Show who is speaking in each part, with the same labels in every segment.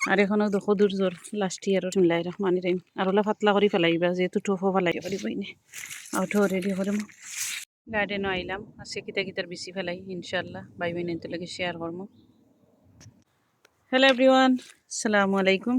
Speaker 1: আর এখনও দেখো দূর জোর লাস্ট ইয়ারও মিলাই রহমানি রাইম আর ওলা পাতলা করে ফেলাইবা যেহেতু টোফো ফেলাই পারিবইনি আউটো রেডি করে গার্ডেনও আইলাম আজকে কিতা কিতার বেশি ফেলাই ইনশাল্লাহ ভাই বোন এতে লাগে শেয়ার করবো। হ্যালো এভরিওয়ান, আসসালামু আলাইকুম,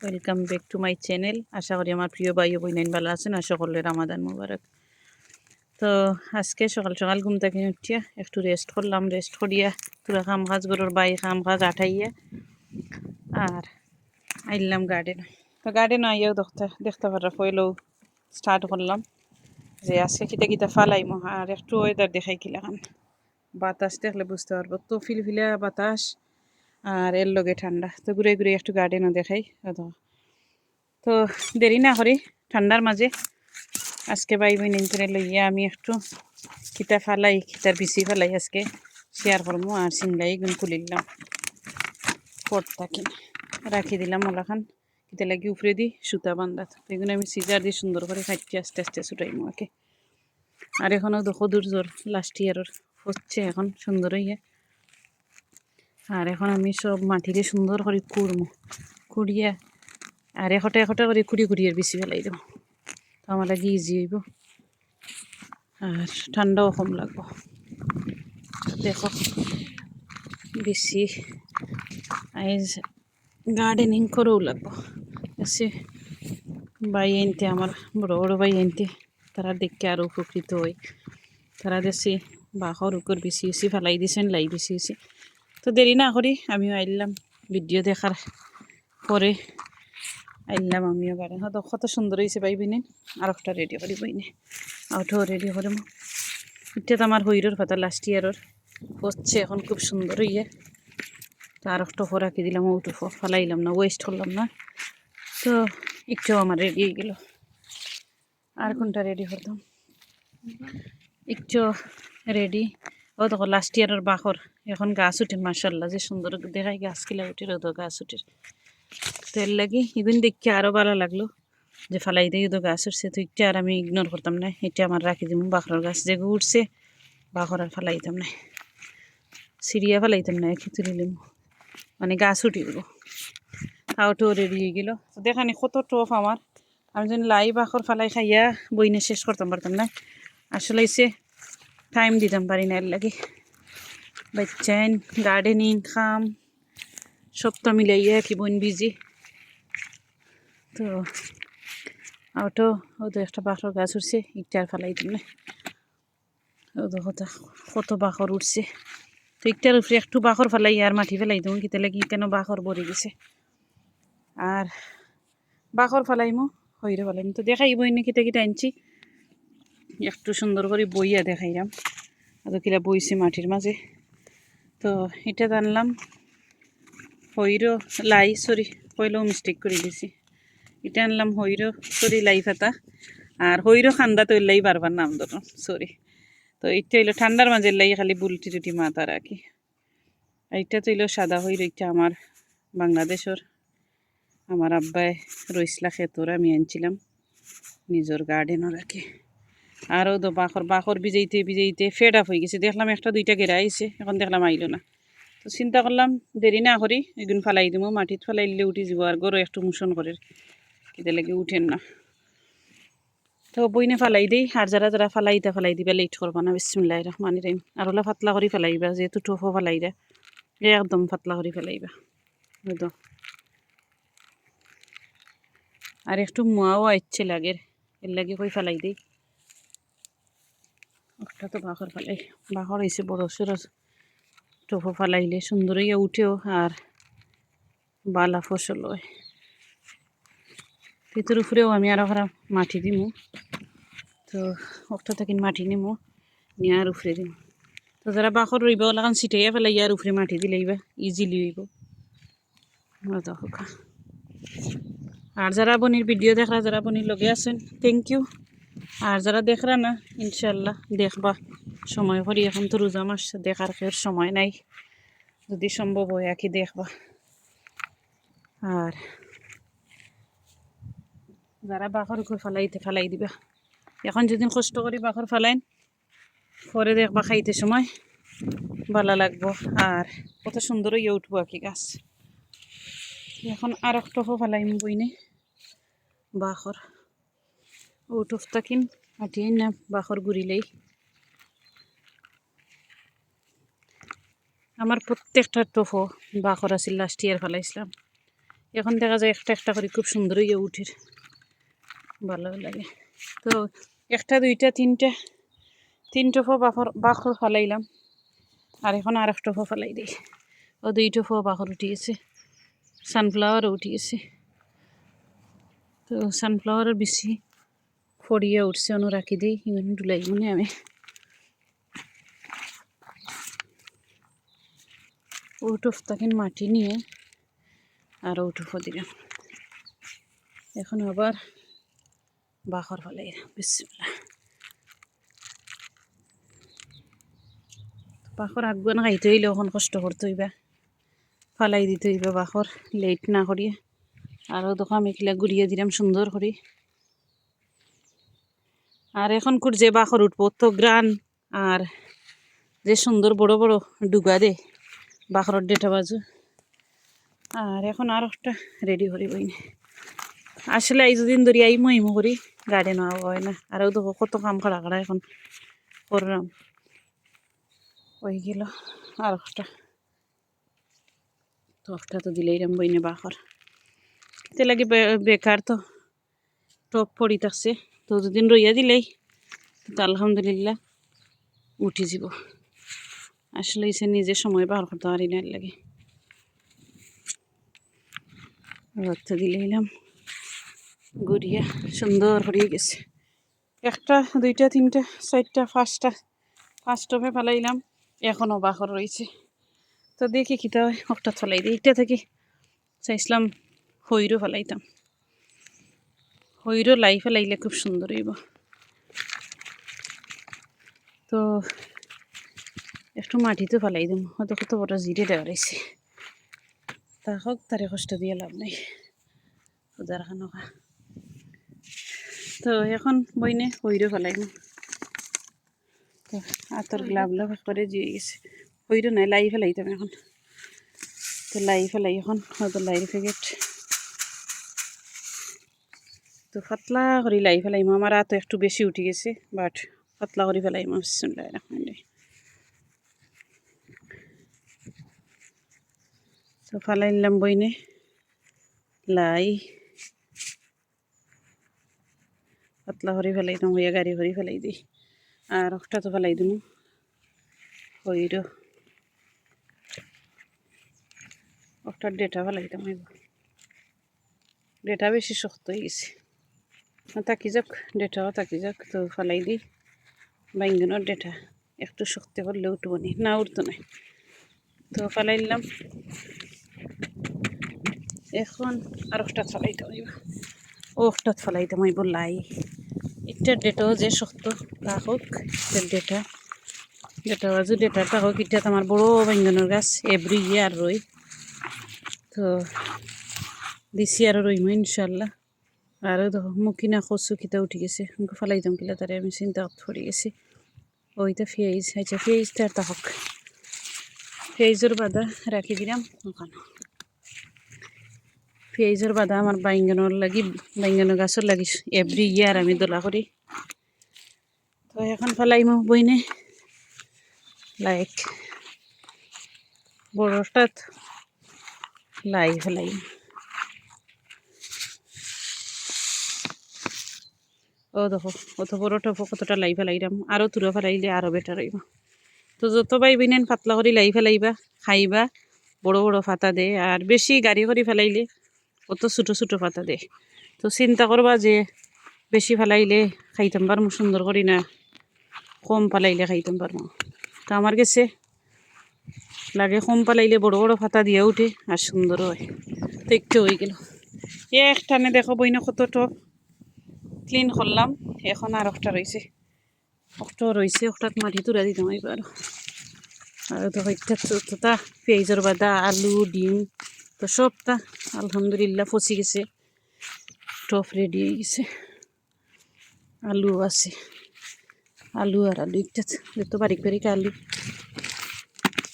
Speaker 1: welcome back to my channel. আশা করি আমার প্রিয় ভাই বোন ভালো আছেন, আশা করলে রামাদান মুবারক। তো আজকে সকাল সকাল ঘুম থেকে উঠিয়া একটু রেস্ট করলাম, রেস্ট করিয়া পুরা কাম কাজ গরুর বাই কাম কাজ আঠাইয়া আর আইলাম গার্ডেন। তো গার্ডেন আইয়াও দেখতে পারা পয়লেও স্টার্ট করলাম যে আজকে কিতা কিতা ফালাইমো আর একটু ওয়েদার দেখাই কিলাখান। বাতাস দেখলে বুঝতে পারবো তো ফিলফিলা বাতাস আর এর লগে ঠান্ডা। তো ঘুরে ঘুরে একটু গার্ডেনও দেখাই। তো দেরি না করি ঠান্ডার মাঝে আজকে ভাই বোন ইন্টারে লইয়া আমি একটু কিতা ফালাই কিতার বিচি ফালাই আজকে শেয়ার করবো। আর সিংলাই গুণ খুলিলাম পটটাকে রাখি দিলাম ওলাখান কিতা লাগি উপরে দি সুতা বান্ধা। তো এগুলো আমি সিজার দিয়ে সুন্দর করে খাইতে আস্তে আস্তে ছুটাইমো আগে। আর এখনও দেখো দূর জোর লাস্ট ইয়ারের হচ্ছে এখন সুন্দর হইয়া। আর এখন আমি সব মাটিরে সুন্দর করে কুড়মো, কুড়িয়া আর একটা একটা করে কুড়ি কুড়িয়ে বেশি ফেলাই দেবো। তো আমার লাগে ইজি হইব আর ঠান্ডাও কম লাগবো। দেখো বেশি আইজ গার্ডেনিং করেও লাগবো। এসে ভাই আনতে আমার বড় বড় ভাই আনতে তারা দেখতে আরও উপকৃত হয়। তারা দেশে বাঘর উপর বেশি বেশি ফেলাই দিছেন লাই বেশি বেশি। তো দেরি না করি আমিও আইলাম ভিডিও দেখার পরে আইলাম আমিও গার্ডেন। হয়তো কত সুন্দর হয়েছে ভাই বিনে আর একটা রেডি করি বইনে আউটাও রেডি করবো। এটা তো আমার হইরোর কথা লাস্ট ইয়ারের হচ্ছে এখন খুব সুন্দর হইয়া। তো আর একটা ফো রাখি দিলাম, ওটু ফেলাইলাম না, ওয়েস্ট করলাম না। তো একটু আমার রেডি হয়ে গেল। আর কোনটা রেডি করতাম একটু রেডি। ও দেখো লাস্ট ইয়ারের বাখর এখন গাছ উঠে মাসাল্লাহ যে সুন্দর দেখায় গাছ কিলা উঠে রোদ গাছ উঠে। তো এর লাগি এগুন দেখি আরও ভালো লাগলো যে ফালাই দিয়ে তো গাছ উঠছে। তো একটু আর আমি ইগনোর করতাম না, এটা আমার রাখি দিব। বাখর গাছ যেগুলো উঠছে বাখর আর ফালাইতাম না, সিরিয়া ফালাইতাম না, একটু তুলিলাম মানে গাছ উঠে দেবো। তাওটাও রেডি হয়ে গেল। তো দেখানি কত টফ আমার। আমি যেন লাই বাখর ফালাই খাইয়া বইনে শেষ করতাম পারতাম না, আসলে এসে টাইম দিতাম পারি না। এর লাগে বাচ্চান গার্ডেনিং খাম সবটা মিলাইয়া কি বইন বিজি। তো আউটো ও তো একটা বাখর গাছ উঠছে, একটা আর ফালাই দিম না। ও তো কত বাখর উঠছে। তো একটার উপরে একটু বাখর ফেলাই আর মাটি ফেলাই দেবো কিতে লাগি কেন বাখর ভরে গেছে। আর বাখর ফেলাইমো হইরে ফেলাইম। তো দেখাইব এনে কিতা কিতা আনছি একটু সুন্দর করে বইয়া দেখাইলাম। আর কিলা বইছি মাটির মাঝে। তো এটা আনলাম হইরো লাই, সরি পয়লাও মিস্টেক করে দিছি। এটা আনলাম হইরো সরি লাই পাতা আর হইরো খান্দা তো লাই বারবার নাম ধরো সরি। তো এইটা হইলো ঠান্ডার মাঝে লাই খালি বুলটি টুটি মাথা রাখি। এইটা তো হইলো সাদা হইরো, এটা আমার বাংলাদেশের আমার আব্বাই রইসলা খেতর আমি আনছিলাম নিজের গার্ডেনও রাখি। আরও তো বাখর ভিজাইতে ভিজাইতে ফেড আপ হয়ে গেছে। দেখলাম একটা দুইটা গেরা আইছে, এখন দেখলাম আইলো না। তো চিন্তা করলাম দেরি না করি এগুন ফালাই দিব, মাটিত ফালাইলে উঠি যাব আর গরু একটু মোশন করে কিতে লাগে উঠেন না। তো বইনে ফালাই দিই। আর যারা যারা ফালাই দিবা লেট করবা না, বিসমিল্লাহির রহমানির রহিম। আর ওলা পাতলা করে ফেলাইবা, যেহেতু টোফো ফালাইরা একদম পাতলা করে ফেলাইবা বুঝতো। আর একটু মোয়াও ইচ্ছে লাগে এর লাগে কই ফেলাই দিই। একটা তো বাখর ফালাই বাখর হয়েছে বড় সরস। টোফো ফালাইলে সুন্দর হইয়া উঠেও আর বালা ফসল হয়। ভিতর উপরেও আমি আরো খারাপ মাটি দিব। তো একটা থেকে মাটি নিমো নিয়ে আর উপরে দিব। তো যারা বাখর রইব ওলাখান ছিটাইয়া ফেলাই আর উপরে মাটি দিলেইবা ইজিলি হইব। আর যারা বনির ভিডিও দেখরা, যারা বনির লগে আছেন থ্যাংক ইউ। আর যারা দেখরা না ইনশাল্লাহ দেখবা সময় করি। এখন তো রোজা মাস, দেখার ফের সময় নাই, যদি সম্ভব হয় আর কি দেখবা। আর যারা বাখর করে ফালাই দিবা। এখন যেদিন কষ্ট করি বাখর ফালাইন পরে দেখবা খাইতে সময় ভালো লাগবো আর কত সুন্দর হয়ে উঠবো আর কি গাছ। এখন আর এক টফও ফেলাইম বইনে বাখর ও টফটা কিন হাঁটিয়ে না বাখর ঘুরিলেই আমার প্রত্যেকটা টফো বাখর আছিল লাস্ট ইয়ার ফেলাইছিলাম এখন দেখা যায় একটা একটা করে খুব সুন্দর হয়ে উঠির ভালো লাগে তো একটা দুইটা তিন টফো বাখর ফেলাইলাম আর এখন আর এক টফো ফেলাই দিই ও দুই টফো বাখর উঠিয়েছে সানফ্লাওয়ারও উঠিয়েছে তো সানফ্লাওয়ারের বেশি ফড়িয়ে উঠছে অন্য রাখি দিই ইমান ডুলাই মনে আমি ও টফটাকে মাটি নিয়ে আর ও টফো দিলাম এখন আবার বাখর ফেলাই বিসমিল্লাহ বাখর আগুয়ান খাইতে হইলে এখন কষ্ট করতে হইবা ফালাই দিতে হইবা বাখর লেট না করিয়ে আরও দোকান মেখিলা গুড়িয়ে দিলাম সুন্দর করে আর এখন কুর যে বাখর উঠবো তো গ্রান আর যে সুন্দর বড় বড় ডুগা দে বাখরের ডেটা বাজু আর এখন আর একটা রেডি করি বইনি আসলে এই দুদিন ধরে এই মহিমো করি গার্ডেন হয় না আরও দেখো কত কাম খাড়া খাড়া এখন করলাম ওই গেল আর একটা তো একটা তো দিলেই রাম বইনে বাখর তে লাগে বেকার তো টপ পড়ি থাকছে তো দুদিন রইয়া দিলেই তো আলহামদুলিল্লাহ উঠি যাব আসলে এসে নিজে সময় বার করতে পারি না লাগে রক্ত দিলাম গুড়িয়া সুন্দর হয়ে গেছে একটা দুইটা তিনটা চারটা পাঁচ টপে ফেলাইলাম এখনও বাখর রয়েছে তো দেখি কিতা হয় হঠাৎ ফেলাই দিই এটা থেকে চাইছিলাম হইরও ফেলাইতাম হইরও লাই ফেলাইলে খুব সুন্দর হইব তো একটু মাটিতে ফেলাই দিম হয়তো কত বড় জিরে দেওয়া রয়েছে তা হোক তারে কষ্ট দিয়ে লাভ নাই পূজার খানোকা তো এখন বইনে হইরও ফেলাইম তো আতর গ্লাভলা করে দিয়ে গেছে হইরও নাই লাই ফেলাইতাম এখন তো লাই ফেলাই এখন হয়তো লাইয়ের প্যাকেট তো পাতলা করে লাই ফেলাইম আমার আতো একটু বেশি উঠে গেছে বাট পাতলা করে ফেলাইম বিসমিল্লাহির রহমানির রহিম তো ফেলাইলাম বইনে লাই পাতলা করে ফেলাই দিম হইয়া গাড়ি করে ফেলাই দিই আর একটা তো ফেলাই দিম হইরো একটা ডেটা ফেলাই দিম ডেটা বেশি শক্ত হয়ে গেছে তাকি যাক ডেটাও তাকি যাক তো ফেলাই দিই বাইঙ্গনের ডেটা একটু শক্তি করলে উঠবো না উঠতো না তো ফেলাইলাম এখন আর একটা ফেলাইতে হইব ও একটা ফেলাইতে হইব লাই এটার ডেটাও যে শক্ত তা হোক ডেটা বাজু ডেটাটা হোক এটা আমার বড় বাইঙ্গনের গাছ এভরি ইয়ার রই তো দিছি আরও রইম ইনশাল্লাহ আরও দেখো মুখিনা কচু খিতা উঠি গেছে আমাকে ফেলাইতাম কিলা তারে আমি চিন্তা পড়ে গেছি ওইটা ফেজ আচ্ছা ফেজটা আর তা হোক ফেজের বাদা রাখি দিলাম ওখানে ফেজের বাদা আমার বাইঙ্গনের গাছের লাগি এভরি ইয়ার আমি দোলা করি তো এখন ফেলাইম বইনে লাইক বড়টাত লাই ফেলাইম ও দেখো অত বড় টপো কতটা লাই ফেলাইলাম আরও তুলো ফেলাইলে আরও বেটার হইব তো যত বাইবিনেন পাতলা করে লাই ফেলাইবা খাইবা বড় বড় পাতা দে আর বেশি গাড়ি করে ফেলাইলে কত ছোটো ছোটো পাতা দে তো চিন্তা করবা যে বেশি ফেলাইলে খাইতাম পারমু সুন্দর করি না কম ফেলাইলে খাইতাম পারমু তো আমার কাছে লাগে কম ফেলাইলে বড় বড় পাতা দিয়ে উঠে আর সুন্দর হয় তো একটু হয়ে গেল একটানে দেখো বইনা কত টপ ক্লিন করলাম এখন আর একটা রয়েছে একটাত মাটি তুলা দিতাম এবার আর তো হইতা পেঁয়াজের বাদা আলু ডিম তো সবটা আলহামদুলিল্লাহ পচি গেছে টপ রেডি হয়ে গেছে আলু আছে আলু আর আলু একটাত তো বারিক বারিক আলু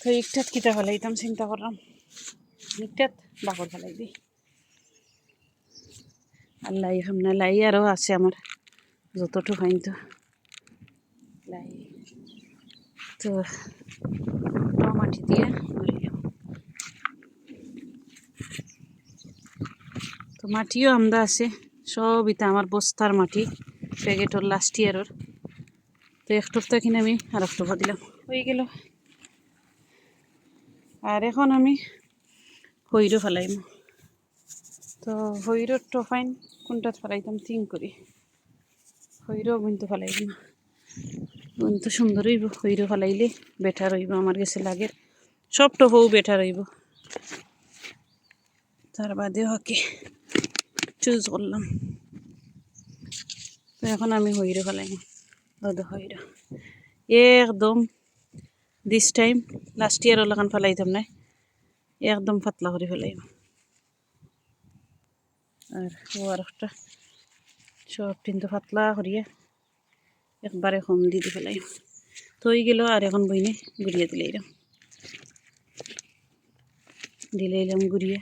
Speaker 1: তো একটাত কিতা ফেলাইতাম চিন্তা করলাম একটাত বাকর ফেলাই দিই আর লাই খাম না, লাই আরও আছে আমার যতটুকু খাইন তো লাই। তো মাটি দিয়ে মারিলাম। তো মাটিও আমদা আছে, সব ইটা আমার বস্তার মাটি, প্যাকেটর লাস্ট ইয়ারের। তো এক টুকটা কিনে আমি আর এক টুকটা দিলাম, হয়ে গেল। আর এখন আমি হইরও ফেলাইম। তো হইরোর টোফাইন কোনটা ফেলাইতাম থিঙ্ক করি, হইরও কিন্তু ফেলাইব না, কিন্তু সুন্দর হইব। হইরও ফেলাইলে বেটার হইব, আমার কাছে লাগে সব টফও বেটার হইব। তার বাদেও হকে চুজ করলাম। তো এখন আমি হইরও ফেলাইম। হইরো একদম দিস টাইম লাস্ট ইয়ার ওলাখান ফেলাইতাম না, একদম পাতলা করে ফেলাইম। আর ও আর একটা সব কিন্তু পাতলা করিয়া একবারে কম দিয়ে ফেলাইম। তো হয়ে গেল। আর এখন বইনে গুড়িয়ে দিলাইলাম গুড়িয়ে।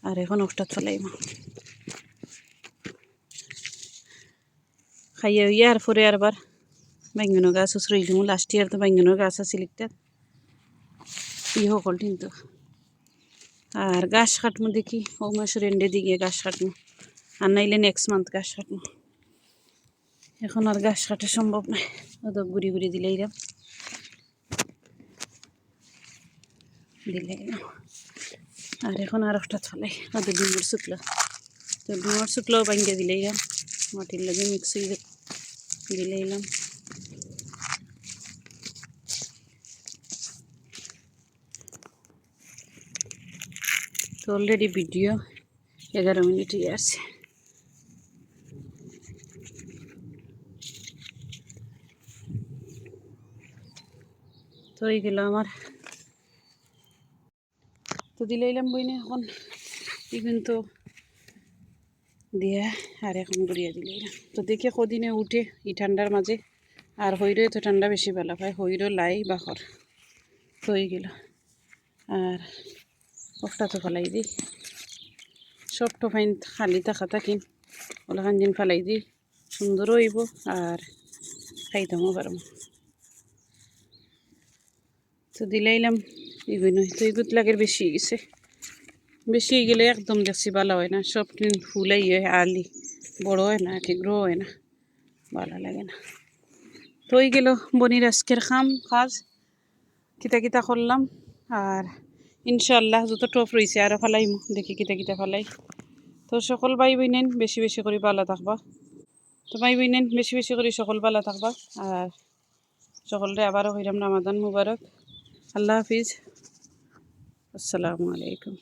Speaker 1: আর এখন ওটাত ফেলাইম খাইয়া হইয়া। আর পরে আরবার বেঙ্গনের গাছ উসরই দিমু। লাস্ট ইয়ার তো বেঙ্গনের গাছ আছে লিখতে ই সকল কিন্তু। আর গাছ কাটমু দেখি ও মাসের এন্ডে দিকে গাছ কাটমু, আর নাইলে নেক্সট মান্থ গাছ কাটমু। এখন আর গাছ কাটা সম্ভব নয়, ওদের গুড়ি গুড়ি দিলাইলাম। আর এখন আর একটা ফেলাই ওদের ডিমর শুকলো। তো ডিমর শুকলাও ভাঙ্গে দিলাইলাম, মাটির লাগে মিক্স হয়ে দিলাইলাম। তো অলরেডি ভিডিও 11 মিনিট হয়ে আছে। তো এই গেল আমার। তো দিলাইলাম বইনে এখন কিন্তু দিয়া। আর এখন গুড়িয়া দিলাইলাম। তো দেখে কদিনে উঠে এই ঠান্ডার মাঝে। আর হইরো তো ঠান্ডা বেশি ভালো পায়, হইরো লাই বাখর। তো হয়ে গেল। আর একটা তো ফেলাই দিই, সব টোফাইন খালি থাকা থাকিন ওলাখান দিন ফেলাই দিই, সুন্দরও হইব আর খাইতামও পারব। তো দিলাইলাম এগুলো। তো এগুত লাগের বেশি গেছে, বেশি গেলে একদম দেখছি ভালো হয় না, সব ফুলাই হয় আলি, বড় হয় না, ঠিক গ্রো হয় না, ভালো লাগে না। তো ওই গেল বনির আজকের কাজ কিতা কিতা করলাম। আর ইনশাল্লাহ যত টপ রয়েছে আরও ফেলাইম, দেখি কিতা কিতা ফেলাই। তো সকল ভাই বোনেন বেশি বেশি করে ভালো থাকবা। তো ভাই বোনেন বেশি বেশি করে সকল ভালো থাকবা। আর সকলরে আবারও হইলাম রমাদান মুবারক। আল্লাহ হাফিজ, আসসালামু আলাইকুম।